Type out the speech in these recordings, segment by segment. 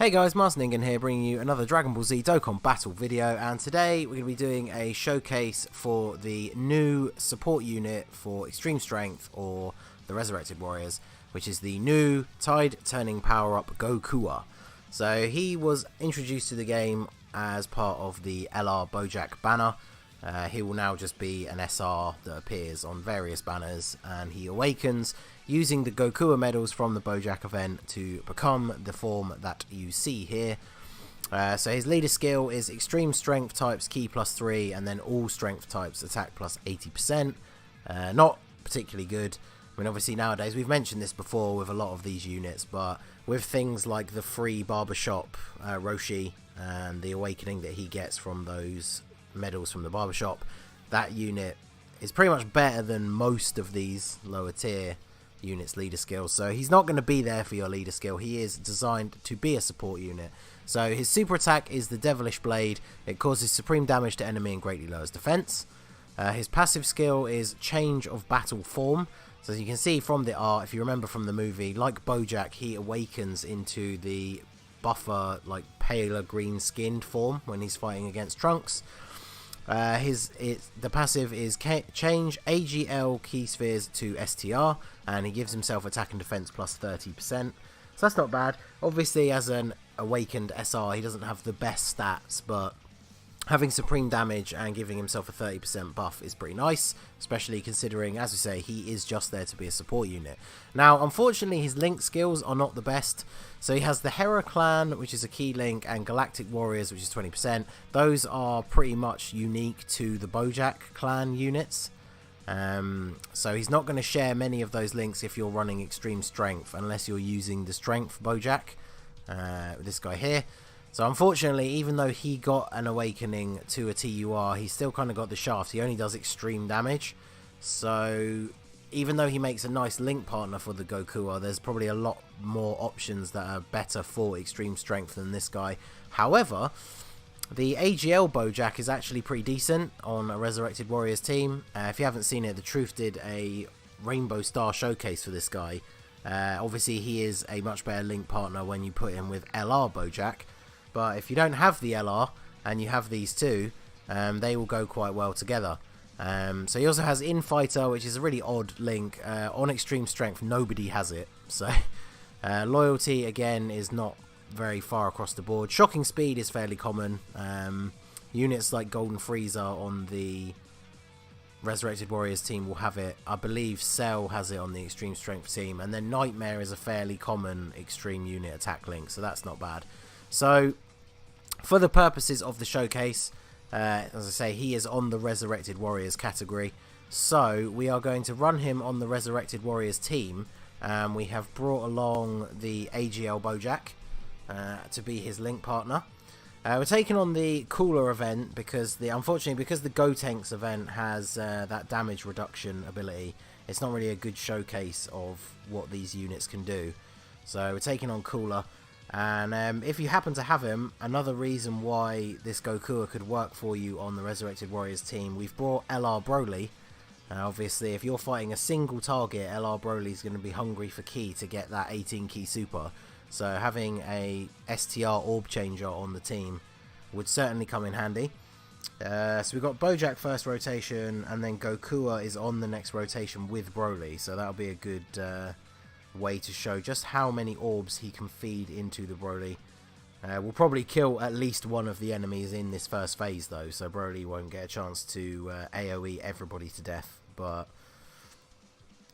Hey guys, Martiningen here, bringing you another Dragon Ball Z Dokkan battle video, and today we're going to be doing a showcase for the new support unit for Extreme Strength, or the Resurrected Warriors, which is the new Tide-turning power-up Gokua. So he was introduced to the game as part of the LR Bojack banner. He will now just be an SR that appears on various banners, and he awakens using the Gokua medals from the Bojack event to become the form that you see here. So his leader skill is Extreme Strength types Ki +3, and then all Strength types attack +80%. Not particularly good. I mean, obviously nowadays, we've mentioned this before with a lot of these units, but with things like the free barbershop Roshi and the awakening that he gets from those medals from the barbershop, that unit is pretty much better than most of these lower tier units leader skills. So he's not going to be there for your leader skill. He is designed to be a support unit. So his super attack is the Devilish Blade. It causes supreme damage to enemy and greatly lowers defense. His passive skill is Change of Battle Form. So as you can see from the art, if you remember from the movie, like Bojack, he awakens into the buffer, like paler green skinned form when he's fighting against Trunks. The passive is change AGL key spheres to STR, and he gives himself attack and defense +30%. So that's not bad. Obviously, as an awakened SR, he doesn't have the best stats, but having supreme damage and giving himself a 30% buff is pretty nice, especially considering, as we say, he is just there to be a support unit. Now, unfortunately, his link skills are not the best. So he has the Hera Clan, which is a key link, and Galactic Warriors, which is 20%. Those are pretty much unique to the Bojack clan units. So he's not going to share many of those links if you're running Extreme Strength, unless you're using the Strength Bojack, this guy here. So unfortunately, even though he got an awakening to a TUR, he still kind of got the shaft. He only does extreme damage. So even though he makes a nice link partner for the Gokua, there's probably a lot more options that are better for Extreme Strength than this guy. However, the AGL Bojack is actually pretty decent on a Resurrected Warriors team. If you haven't seen it, The Truth did a Rainbow Star showcase for this guy. Obviously, he is a much better link partner when you put him with LR Bojack. But if you don't have the LR and you have these two, they will go quite well together. So he also has Infighter, which is a really odd link. On Extreme Strength, nobody has it. So Loyalty, again, is not very far across the board. Shocking Speed is fairly common. Units like Golden Frieza on the Resurrected Warriors team will have it. I believe Cell has it on the Extreme Strength team. And then Nightmare is a fairly common Extreme unit attack link, so that's not bad. So, for the purposes of the showcase, as I say, he is on the Resurrected Warriors category. So, we are going to run him on the Resurrected Warriors team. We have brought along the AGL Bojack to be his link partner. We're taking on the Cooler event because, unfortunately, because the Gotenks event has that damage reduction ability, it's not really a good showcase of what these units can do. So, we're taking on Cooler. And if you happen to have him, another reason why this Gokua could work for you on the Resurrected Warriors team, we've brought LR Broly. Obviously, if you're fighting a single target, LR Broly is going to be hungry for Ki to get that 18 Ki super. So having a STR orb changer on the team would certainly come in handy. So we've got Bojack first rotation, and then Gokua is on the next rotation with Broly. So that'll be a good way to show just how many orbs he can feed into the Broly. We'll probably kill at least one of the enemies in this first phase though, so Broly won't get a chance to AoE everybody to death. But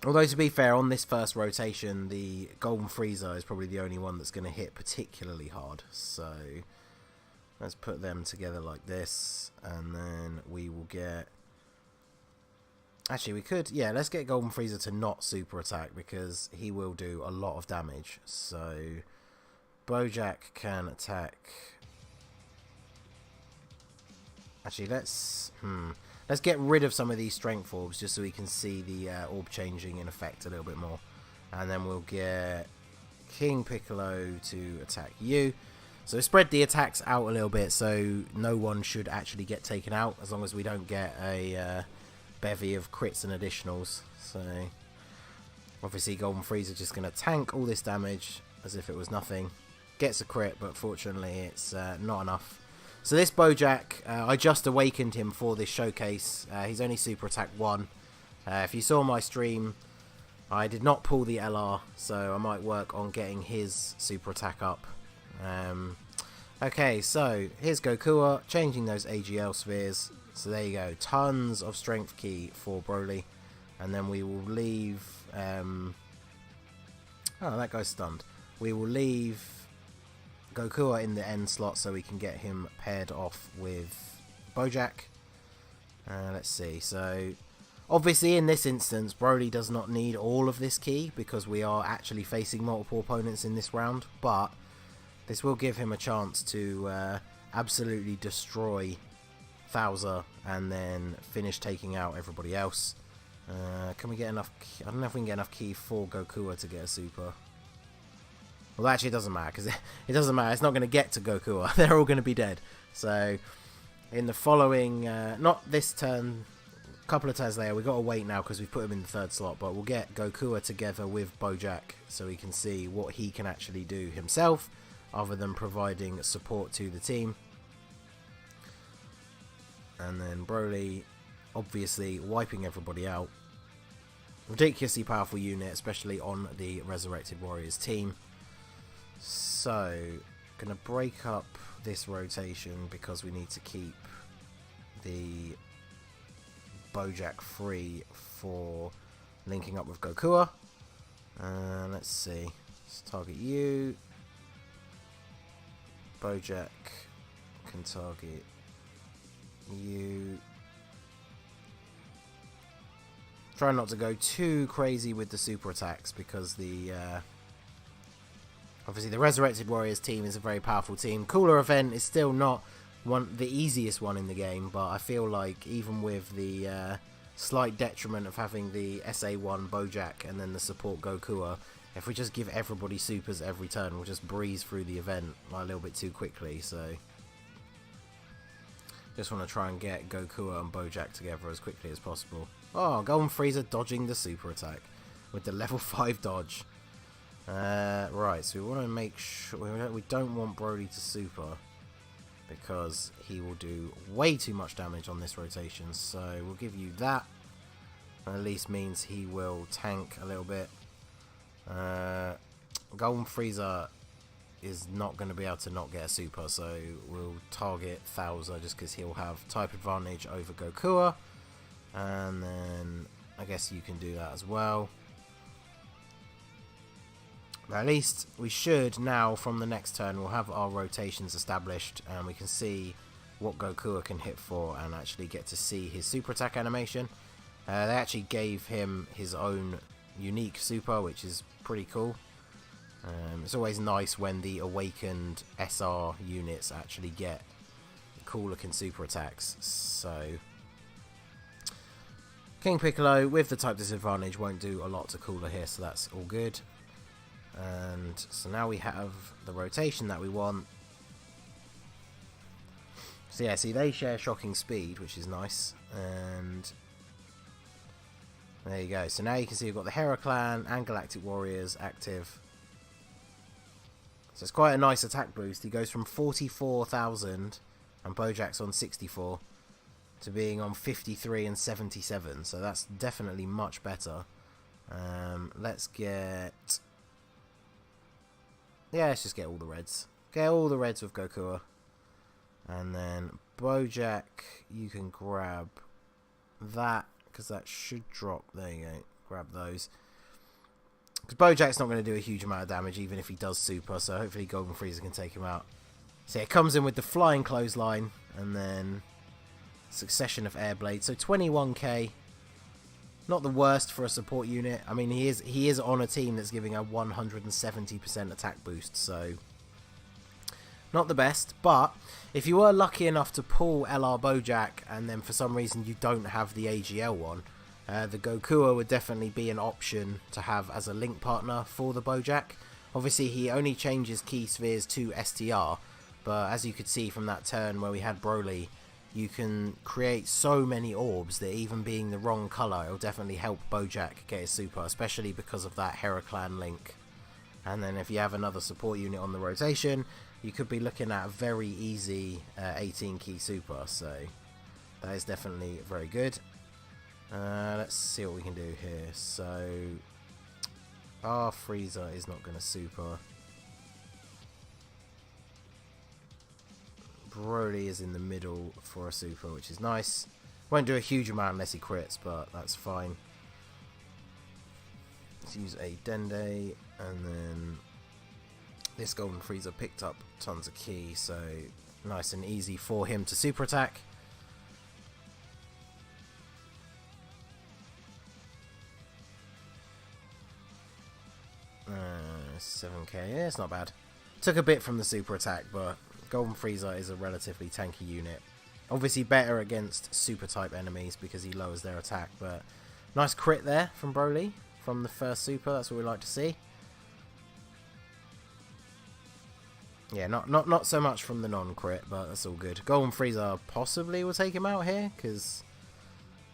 although, to be fair, on this first rotation, the Golden Frieza is probably the only one that's going to hit particularly hard. So let's put them together like this, and then we will get... Actually, we could... Yeah, let's get Golden Frieza to not super attack, because he will do a lot of damage. So Bojack can attack... Actually, let's get rid of some of these strength orbs, just so we can see the orb changing in effect a little bit more. And then we'll get King Piccolo to attack you. So spread the attacks out a little bit, so no one should actually get taken out, as long as we don't get a... bevy of crits and additionals. So obviously Golden Frieza just going to tank all this damage as if it was nothing. Gets a crit, but fortunately it's not enough. So this Bojack, I just awakened him for this showcase. He's only super attack 1. If you saw my stream, I did not pull the LR, so I might work on getting his super attack up. Okay, so here's Gokua, changing those AGL spheres. So there you go, tons of strength key for Broly. And then we will leave... oh, that guy's stunned. We will leave Gokua in the end slot so we can get him paired off with Bojack. Let's see, so... Obviously, in this instance, Broly does not need all of this key because we are actually facing multiple opponents in this round, but this will give him a chance to absolutely destroy Thouser and then finish taking out everybody else. Can we get enough key? I don't know if we can get enough key for Gokua to get a super. Well, actually, it doesn't matter because it doesn't matter. It's not going to get to Gokua. They're all going to be dead. So, in the following, not this turn... couple of turns later, we've got to wait now because we've put him in the 3rd slot, but we'll get Gokua together with Bojack so we can see what he can actually do himself other than providing support to the team. And then Broly obviously wiping everybody out. Ridiculously powerful unit, especially on the Resurrected Warriors team. So, gonna break up this rotation because we need to keep the Bojack free for linking up with Gokua. Let's see. Let's target you. Bojack can target you. Try not to go too crazy with the super attacks because the obviously the Resurrected Warriors team is a very powerful team. Cooler event is still not the easiest one in the game, but I feel like even with the slight detriment of having the SA10 Bojack and then the support Gokua, if we just give everybody supers every turn, we'll just breeze through the event like, a little bit too quickly. So just want to try and get Gokua and Bojack together as quickly as possible. Oh, Golden Frieza dodging the super attack with the level 5 dodge. Right, so we want to make sure we don't want Broly to super, because he will do way too much damage on this rotation. So we'll give you that. At least means he will tank a little bit. Golden Frieza is not going to be able to not get a super, so we'll target Thouser just because he'll have type advantage over Gokua. And then I guess you can do that as well. But at least we should now, from the next turn, we'll have our rotations established and we can see what Gokua can hit for and actually get to see his super attack animation. They actually gave him his own unique super, which is pretty cool. It's always nice when the awakened SR units actually get cool looking super attacks. So King Piccolo with the type disadvantage won't do a lot to Cooler here, so that's all good. And so now we have the rotation that we want. So yeah, see, they share shocking speed, which is nice. And there you go. So now you can see we've got the Hera Clan and Galactic Warriors active. So it's quite a nice attack boost. He goes from 44,000, and Bojack's on 64, to being on 53 and 77. So that's definitely much better. Let's get... yeah, let's just get all the reds. Get all the reds with Gokua. And then Bojack, you can grab that, because that should drop. There you go. Grab those. Because Bojack's not going to do a huge amount of damage, even if he does super, so hopefully Golden Frieza can take him out. So it comes in with the flying clothesline, and then succession of air blades. So 21k. Not the worst for a support unit. I mean, he is on a team that's giving a 170% attack boost, so not the best. But if you were lucky enough to pull LR Bojack and then for some reason you don't have the AGL one, the Gokua would definitely be an option to have as a link partner for the Bojack. Obviously, he only changes key spheres to STR, but as you could see from that turn where we had Broly, you can create so many orbs that even being the wrong colour, it'll definitely help Bojack get his super, especially because of that Hera Clan link. And then if you have another support unit on the rotation, you could be looking at a very easy 18 key super. So that is definitely very good. Let's see what we can do here. So our Frieza is not going to super. Broly is in the middle for a super, which is nice. Won't do a huge amount unless he crits, but that's fine. Let's use a Dende, and then this Golden Frieza picked up tons of ki, so nice and easy for him to super attack. 7k, yeah, it's not bad. Took a bit from the super attack, but Golden Frieza is a relatively tanky unit. Obviously better against super type enemies because he lowers their attack, but nice crit there from Broly from the first super. That's what we like to see. Yeah, not so much from the non-crit, but that's all good. Golden Frieza possibly will take him out here because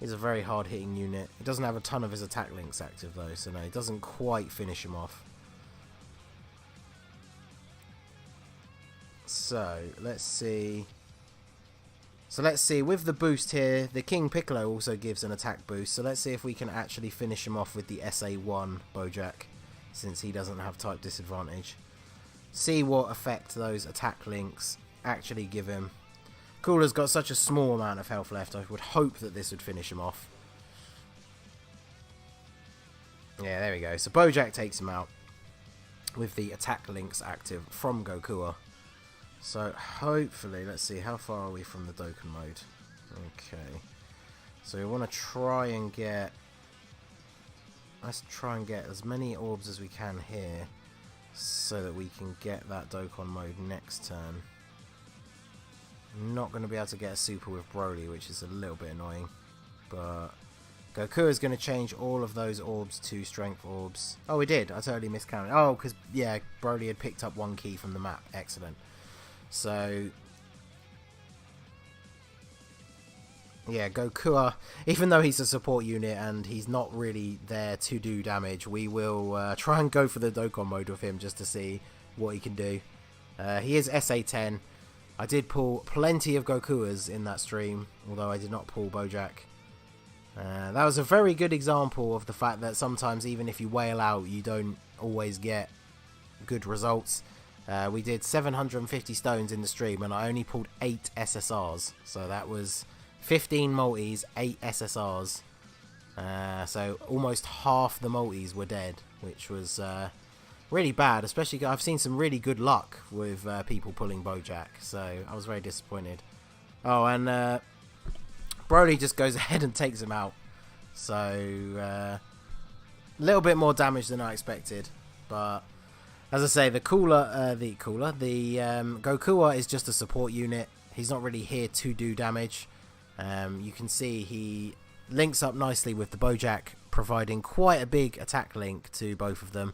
he's a very hard-hitting unit. He doesn't have a ton of his attack links active though, so no, he doesn't quite finish him off. So let's see. With the boost here, the King Piccolo also gives an attack boost. So let's see if we can actually finish him off with the SA10 Bojack, since he doesn't have type disadvantage. See what effect those attack links actually give him. Cooler's got such a small amount of health left. I would hope that this would finish him off. Yeah, there we go. So Bojack takes him out with the attack links active from Gokua. So hopefully, let's see, how far are we from the Dokkan mode? Okay, so we want to try and get, let's try and get as many orbs as we can here, so that we can get that Dokkan mode next turn. Not going to be able to get a super with Broly, which is a little bit annoying, but Goku is going to change all of those orbs to strength orbs. Oh, we did. I totally miscounted. Oh, because yeah, Broly had picked up one key from the map. Excellent. So yeah, Gokua, even though he's a support unit and he's not really there to do damage, we will try and go for the Dokkan mode with him just to see what he can do. He is SA10. I did pull plenty of Gokuas in that stream, although I did not pull Bojack. That was a very good example of the fact that sometimes even if you wail out, you don't always get good results. We did 750 stones in the stream and I only pulled 8 SSRs. So that was 15 multis, 8 SSRs. So almost half the multis were dead, which was really bad. Especially I've seen some really good luck with people pulling Bojack. So I was very disappointed. Oh, and Broly just goes ahead and takes him out. So a little bit more damage than I expected. But as I say, the Gokua is just a support unit. He's not really here to do damage. You can see he links up nicely with the Bojack, providing quite a big attack link to both of them.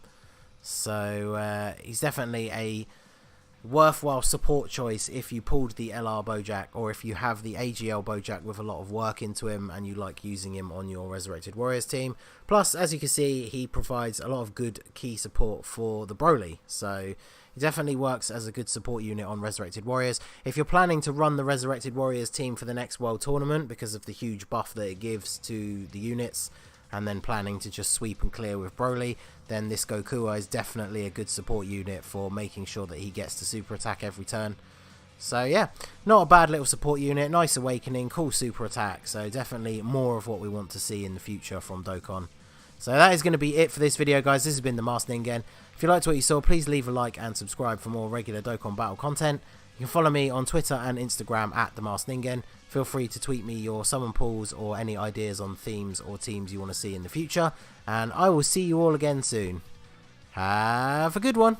So he's definitely a worthwhile support choice if you pulled the LR Bojack, or if you have the AGL Bojack with a lot of work into him and you like using him on your Resurrected Warriors team. Plus, as you can see, he provides a lot of good key support for the Broly, so he definitely works as a good support unit on Resurrected Warriors. If you're planning to run the Resurrected Warriors team for the next World Tournament because of the huge buff that it gives to the units, and then planning to just sweep and clear with Broly, then this Gokua is definitely a good support unit for making sure that he gets to super attack every turn. So yeah, not a bad little support unit, nice awakening, cool super attack, so definitely more of what we want to see in the future from Dokkan. So that is going to be it for this video, guys. This has been the Masked Ningen. If you liked what you saw, please leave a like and subscribe for more regular Dokkan Battle content. You can follow me on Twitter and Instagram at the Masked Ningen. Feel free to tweet me your summon pulls or any ideas on themes or teams you want to see in the future. And I will see you all again soon. Have a good one.